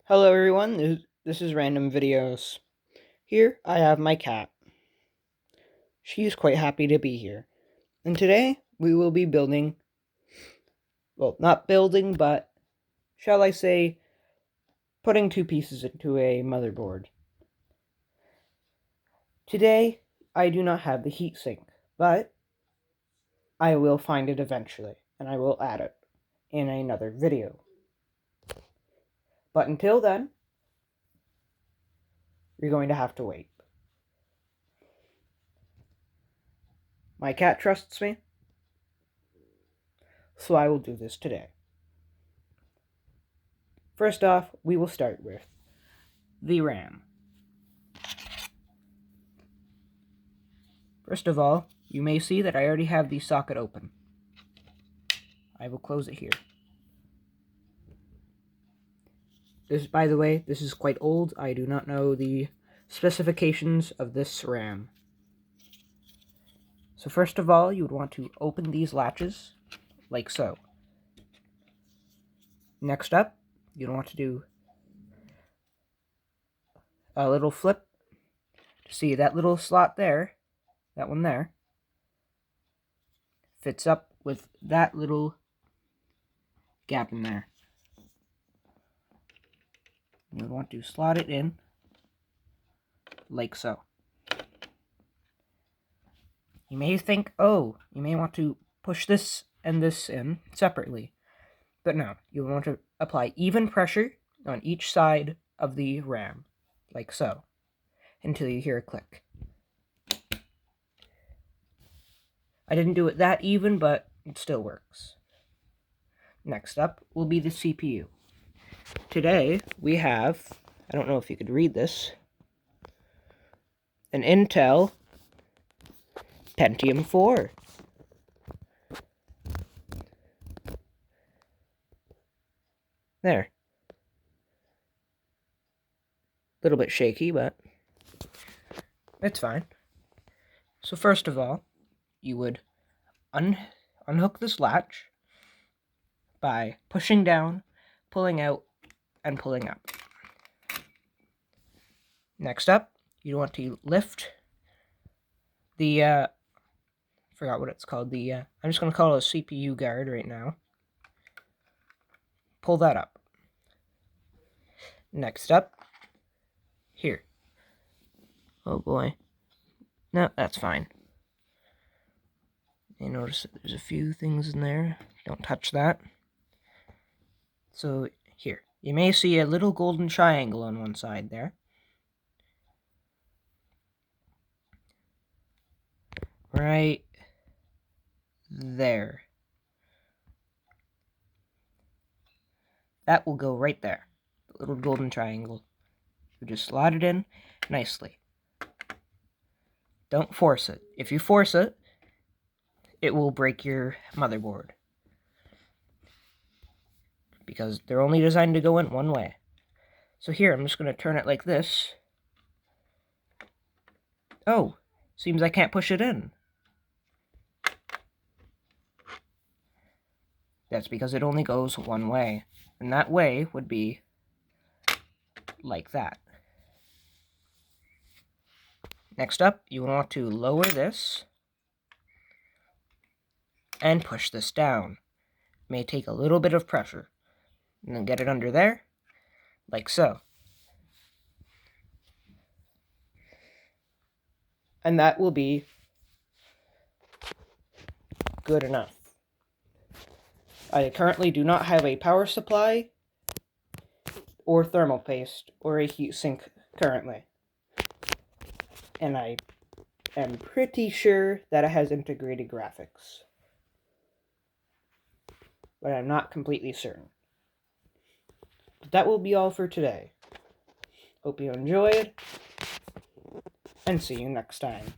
Hello everyone, this is Random Videos. Here I have my cat. She's quite happy to be here. And today we will be building, well, not building, but shall I say, putting two pieces into a motherboard. Today I do not have the heatsink, but I will find it eventually, and I will add it in another video. But until then, you're going to have to wait. My cat trusts me, so I will do this today. First off, we will start with the RAM. First of all, you may see that I already have the socket open. I will close it here. This, by the way, this is quite old. I do not know the specifications of this RAM. So first of all, you would want to open these latches, like so. Next up, you'd want to do a little flip to see that little slot there, that one there, fits up with that little gap in there. You would want to slot it in, like so. You may think, oh, you may want to push this and this in separately. But no, you want to apply even pressure on each side of the RAM, like so, until you hear a click. I didn't do it that even, but it still works. Next up will be the CPU. Today we have, I don't know if you could read this, an Intel Pentium 4. There. A little bit shaky, but it's fine. So first of all, you would unhook this latch by pushing down, pulling out, and pulling up. Next up, you want to lift the, forgot what it's called, I'm just going to call it a CPU guard right now. Pull that up. Next up, here. Oh boy. No, that's fine. You notice that there's a few things in there. Don't touch that. So, here. You may see a little golden triangle on one side there. Right there. That will go right there. The little golden triangle. You just slot it in nicely. Don't force it. If you force it, it will break your motherboard. Because they're only designed to go in one way. So here, I'm just going to turn it like this. Oh, seems I can't push it in. That's because it only goes one way. And that way would be like that. Next up, you want to lower this and push this down. It may take a little bit of pressure. And then get it under there, like so. And that will be good enough. I currently do not have a power supply or thermal paste or a heatsink currently. And I am pretty sure that it has integrated graphics. But I'm not completely certain. But that will be all for today. Hope you enjoyed, and see you next time.